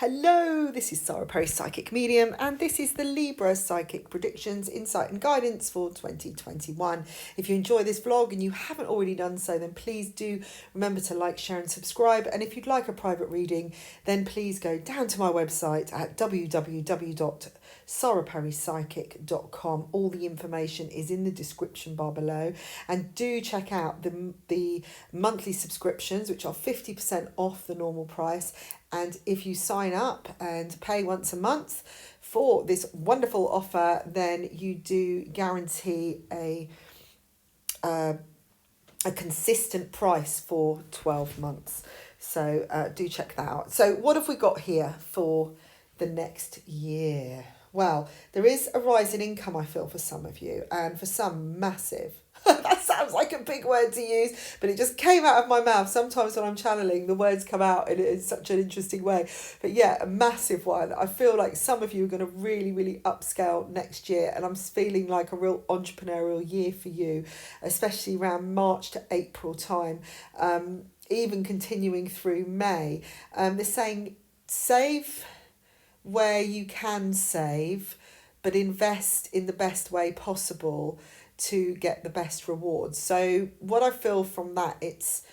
Hello, this is Sara Perry, Psychic Medium, and this is the Libra Psychic Predictions, Insight and Guidance for 2021. If you enjoy this vlog and you haven't already done so, then please do remember to like, share and subscribe. And if you'd like a private reading, then please go down to my website at www.saraperrypsychic.com. All the information is in the description bar below. And do check out the monthly subscriptions, which are 50% off the normal price. And if you sign up and pay once a month for this wonderful offer, then you do guarantee a consistent price for 12 months. So do check that out. So what have we got here for the next year? Well, there is a rise in income, I feel, for some of you, and for some, massive. That sounds like a big word to use, but it just came out of my mouth. Sometimes when I'm channeling, the words come out in such an interesting way. But yeah, a massive one. I feel like some of you are going to really, really upscale next year, and I'm feeling like a real entrepreneurial year for you, especially around March to April time, even continuing through May. They're saying save where you can save, but invest in the best way possible to get the best rewards. So what I feel from that, it's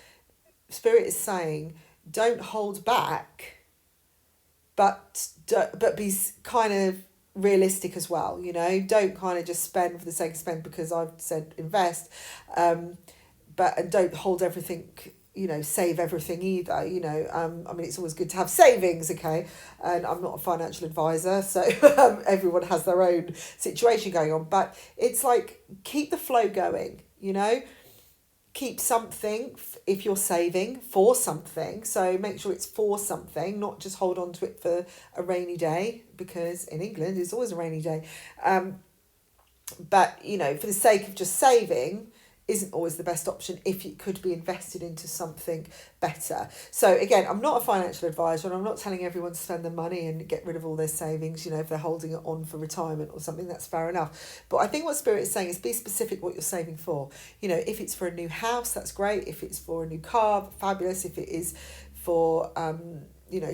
Spirit is saying, don't hold back, but be kind of realistic as well. You know, don't kind of just spend for the sake of spend because I've said invest, and don't hold everything. Save everything either. I mean, it's always good to have savings, okay? And I'm not a financial advisor, so everyone has their own situation going on. But it's like, keep the flow going, keep something if you're saving for something. So make sure it's for something, not just hold on to it for a rainy day, because in England it's always a rainy day. But, for the sake of just saving, isn't always the best option if it could be invested into something better. So again, I'm not a financial advisor, and I'm not telling everyone to spend their money and get rid of all their savings, if they're holding it on for retirement or something, that's fair enough. But I think what Spirit is saying is be specific what you're saving for. If it's for a new house, that's great. If it's for a new car, fabulous. If it is for, to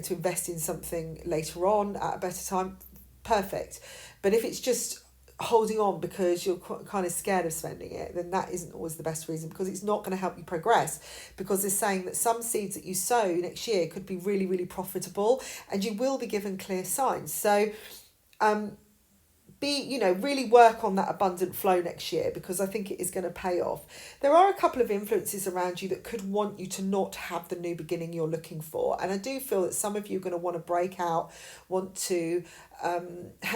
invest in something later on at a better time, perfect. But if it's just holding on because you're kind of scared of spending it, then that isn't always the best reason, because it's not going to help you progress, because they're saying that some seeds that you sow next year could be really, really profitable, and you will be given clear signs. So really work on that abundant flow next year, because I think it is going to pay off. There are a couple of influences around you that could want you to not have the new beginning you're looking for. And I do feel that some of you are going to want to break out, want to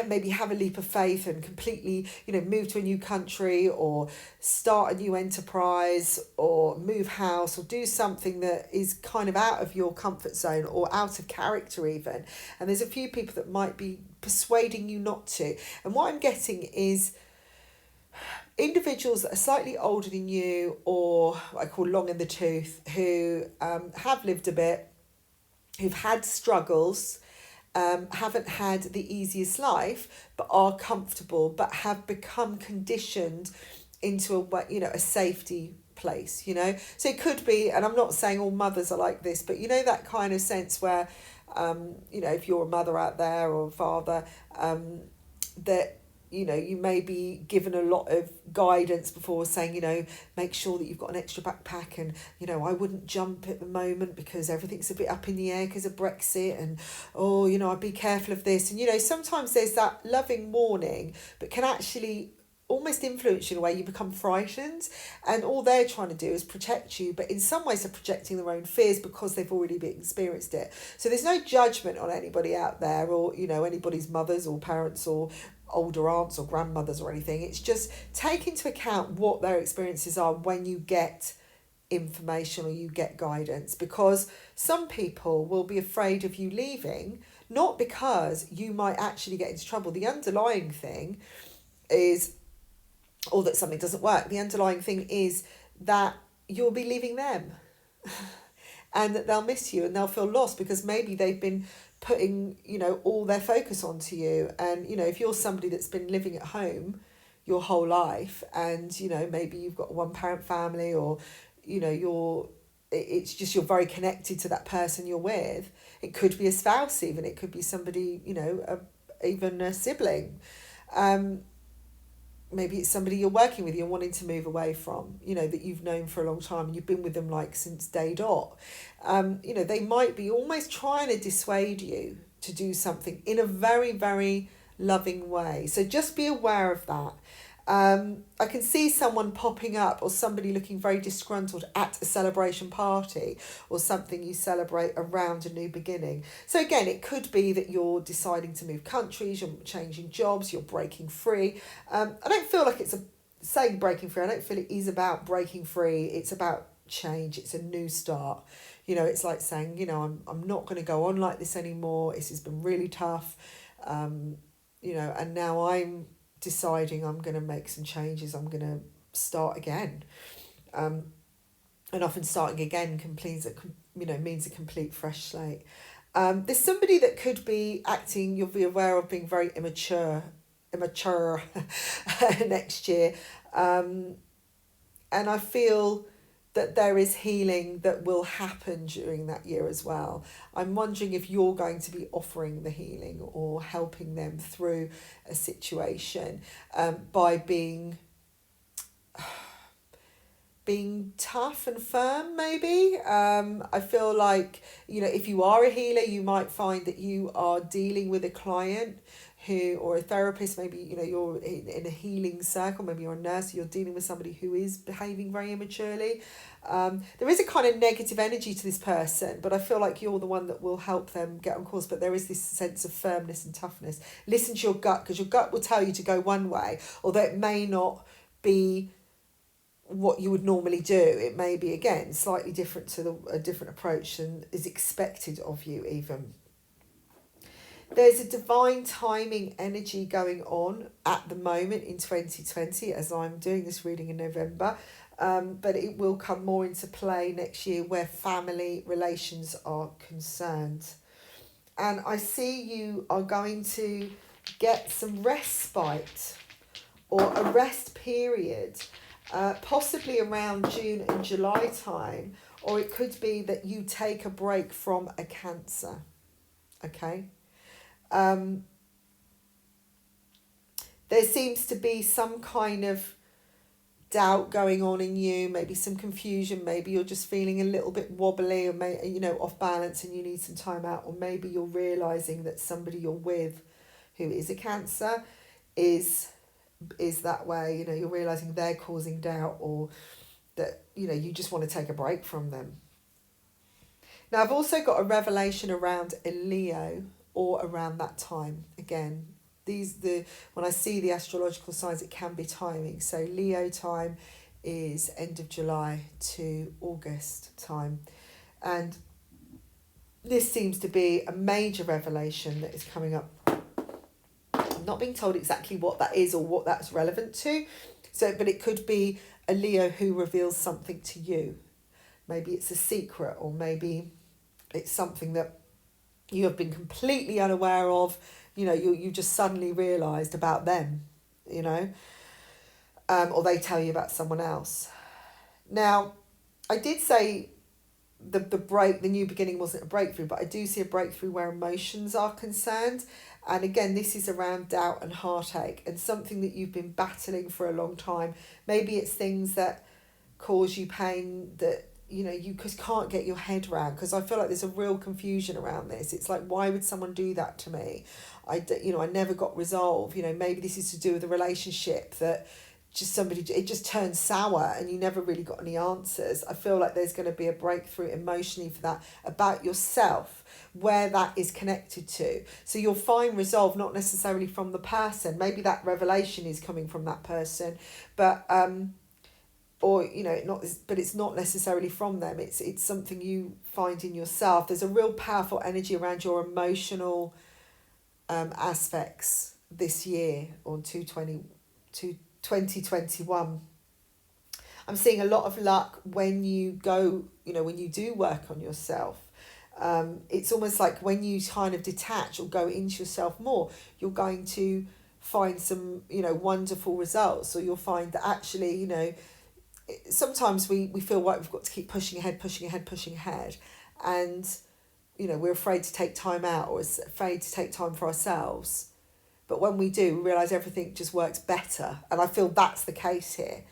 maybe have a leap of faith and completely, move to a new country, or start a new enterprise, or move house, or do something that is kind of out of your comfort zone or out of character even. And there's a few people that might be persuading you not to. And what I'm getting is individuals that are slightly older than you, or what I call long in the tooth, who have lived a bit, who've had struggles, haven't had the easiest life, but are comfortable, but have become conditioned into a safety place. So it could be, and I'm not saying all mothers are like this, but that kind of sense where if you're a mother out there, or a father, that you may be given a lot of guidance before, saying, make sure that you've got an extra backpack, and, I wouldn't jump at the moment because everything's a bit up in the air because of Brexit, and, I'd be careful of this. And, sometimes there's that loving warning, but can actually almost influence you in a way you become frightened, and all they're trying to do is protect you, but in some ways they're projecting their own fears because they've already experienced it. So there's no judgment on anybody out there, or anybody's mothers or parents or older aunts or grandmothers or anything. It's just take into account what their experiences are when you get information or you get guidance, because some people will be afraid of you leaving, not because you might actually get into trouble. The underlying thing is, or that something doesn't work, the underlying thing is that you'll be leaving them and that they'll miss you and they'll feel lost, because maybe they've been putting all their focus onto you. And if you're somebody that's been living at home your whole life, and maybe you've got a one parent family, or you're it's just you're very connected to that person you're with. It could be a spouse, even it could be somebody, even a sibling. Um, Maybe it's somebody you're working with, you're wanting to move away from, that you've known for a long time and you've been with them like since day dot. They might be almost trying to dissuade you to do something in a very, very loving way. So just be aware of that. I can see someone popping up or somebody looking very disgruntled at a celebration party or something you celebrate around a new beginning. So again, it could be that you're deciding to move countries, you're changing jobs, you're breaking free. I don't feel like it's saying breaking free. I don't feel it is about breaking free. It's about change. It's a new start. It's like saying, I'm not going to go on like this anymore. This has been really tough. And now I'm deciding I'm going to make some changes. I'm going to start again. And often starting again means a complete fresh slate. There's somebody that could be acting, you'll be aware of being very immature next year. And I feel that there is healing that will happen during that year as well. I'm wondering if you're going to be offering the healing or helping them through a situation by being tough and firm, maybe. I feel like, if you are a healer, you might find that you are dealing with a client or a therapist, maybe, you're in a healing circle, maybe you're a nurse, you're dealing with somebody who is behaving very immaturely. There is a kind of negative energy to this person, but I feel like you're the one that will help them get on course. But there is this sense of firmness and toughness. Listen to your gut, because your gut will tell you to go one way, although it may not be what you would normally do. It may be, again, slightly different to a different approach than is expected of you even. There's a divine timing energy going on at the moment in 2020 as I'm doing this reading in November, but it will come more into play next year where family relations are concerned. And I see you are going to get some respite or a rest period, possibly around June and July time, or it could be that you take a break from a cancer, okay? There seems to be some kind of doubt going on in you, maybe some confusion, maybe you're just feeling a little bit wobbly or off balance and you need some time out, or maybe you're realizing that somebody you're with who is a cancer is that way. You're realizing they're causing doubt, or that you just want to take a break from them. Now I've also got a revelation around a Leo or around that time. Again, when I see the astrological signs, it can be timing. So Leo time is end of July to August time. And this seems to be a major revelation that is coming up. I'm not being told exactly what that is or what that's relevant to. But it could be a Leo who reveals something to you. Maybe it's a secret, or maybe it's something that you have been completely unaware of. You just suddenly realised about them, or they tell you about someone else. Now, I did say the new beginning wasn't a breakthrough, but I do see a breakthrough where emotions are concerned. And again, this is around doubt and heartache and something that you've been battling for a long time. Maybe it's things that cause you pain that you just can't get your head around, because I feel like there's a real confusion around this. It's like, why would someone do that to me? I never got resolved. Maybe this is to do with a relationship that it just turned sour and you never really got any answers. I feel like there's going to be a breakthrough emotionally for that, about yourself, where that is connected to. So you'll find resolve, not necessarily from the person. Maybe that revelation is coming from that person, but but it's not necessarily from them. It's something you find in yourself. There's a real powerful energy around your emotional aspects this year, or 2021. I'm seeing a lot of luck when you go, when you do work on yourself. It's almost like when you kind of detach or go into yourself more, you're going to find some, wonderful results, or you'll find that actually, sometimes we feel like we've got to keep pushing ahead, pushing ahead, pushing ahead. And, we're afraid to take time out, or afraid to take time for ourselves. But when we do, we realise everything just works better. And I feel that's the case here.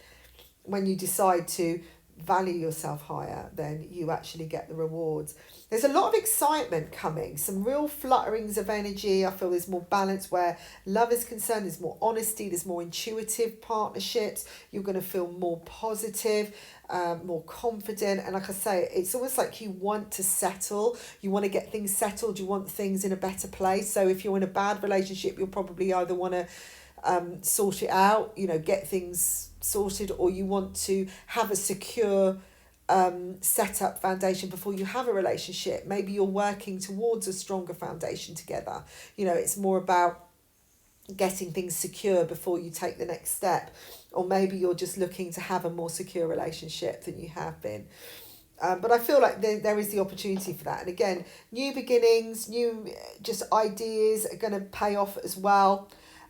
When you decide to value yourself higher, then you actually get the rewards. There's a lot of excitement coming, some real flutterings of energy. I feel there's more balance where love is concerned, there's more honesty, there's more intuitive partnerships. You're going to feel more positive, more confident. And like I say, it's almost like you want to settle, you want to get things settled, you want things in a better place. So if you're in a bad relationship, you'll probably either want to sort it out, get things sorted, or you want to have a secure set up foundation before you have a relationship. Maybe you're working towards a stronger foundation together. It's more about getting things secure before you take the next step, or maybe you're just looking to have a more secure relationship than you have been. But I feel like there is the opportunity for that. And again, new beginnings, new just ideas are going to pay off as well.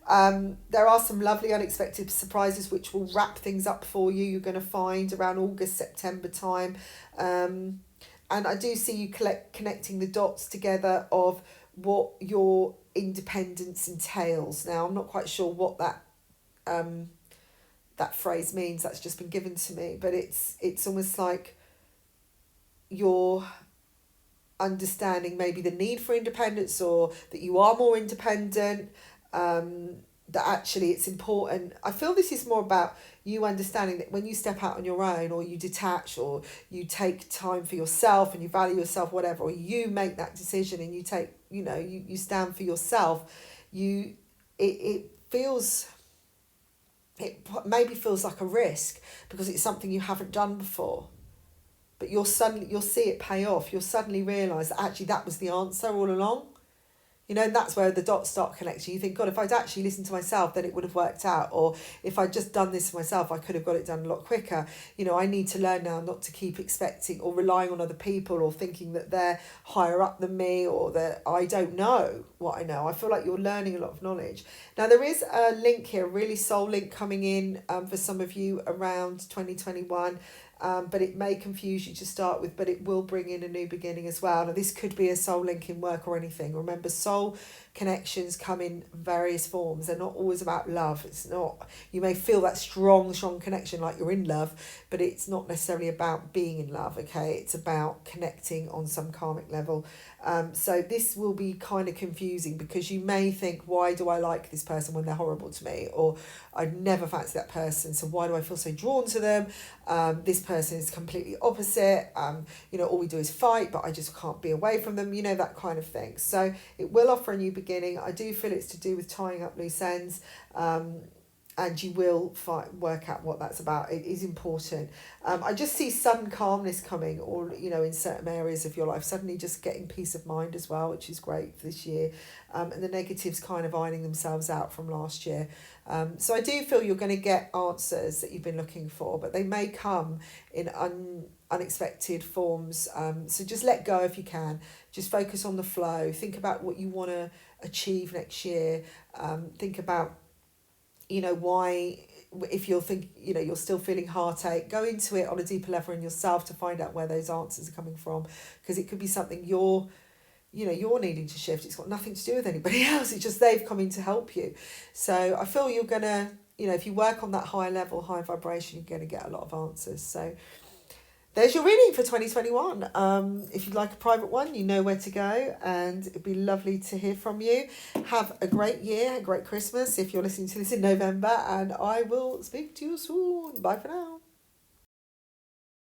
There are some lovely unexpected surprises which will wrap things up for you. You're going to find around August, September time. And I do see you connecting the dots together of what your independence entails. Now, I'm not quite sure what that phrase means. That's just been given to me. But it's almost like you're understanding maybe the need for independence, or that you are more independent. That actually it's important. I feel this is more about you understanding that when you step out on your own, or you detach, or you take time for yourself and you value yourself, whatever, or you make that decision and you take, you stand for yourself, it maybe feels like a risk because it's something you haven't done before. But you'll see it pay off. You'll suddenly realise that actually that was the answer all along. And that's where the dots start connecting. You think, God, if I'd actually listened to myself, then it would have worked out. Or if I'd just done this myself, I could have got it done a lot quicker. I need to learn now not to keep expecting or relying on other people, or thinking that they're higher up than me, or that I don't know what I know. I feel like you're learning a lot of knowledge. Now, there is a link here, a really soul link coming in for some of you around 2021. But it may confuse you to start with, but it will bring in a new beginning as well. Now, this could be a soul link in work or anything. Remember, soul connections come in various forms. They're not always about love. It's not, you may feel that strong connection like you're in love, but it's not necessarily about being in love, okay? It's about connecting on some karmic level. So this will be kind of confusing, because you may think, why do I like this person when they're horrible to me? Or I'd never fancy that person, so why do I feel so drawn to them? This person is completely opposite. All we do is fight, but I just can't be away from them, that kind of thing. So it will offer a new beginning. I do feel it's to do with tying up loose ends. And you will work out what that's about. It is important. I just see sudden calmness coming, or, in certain areas of your life, suddenly just getting peace of mind as well, which is great for this year. And the negatives kind of ironing themselves out from last year. So I do feel you're going to get answers that you've been looking for, but they may come in unexpected forms. So just let go if you can. Just focus on the flow. Think about what you want to achieve next year. Think about why, if you're you're still feeling heartache, go into it on a deeper level in yourself to find out where those answers are coming from, because it could be something you're needing to shift. It's got nothing to do with anybody else. It's just they've come in to help you. So I feel you're gonna, if you work on that high level, high vibration, you're gonna get a lot of answers. So there's your reading for 2021. If you'd like a private one, you know where to go, and it'd be lovely to hear from you. Have a great year, a great Christmas if you're listening to this in November, and I will speak to you soon. Bye for now.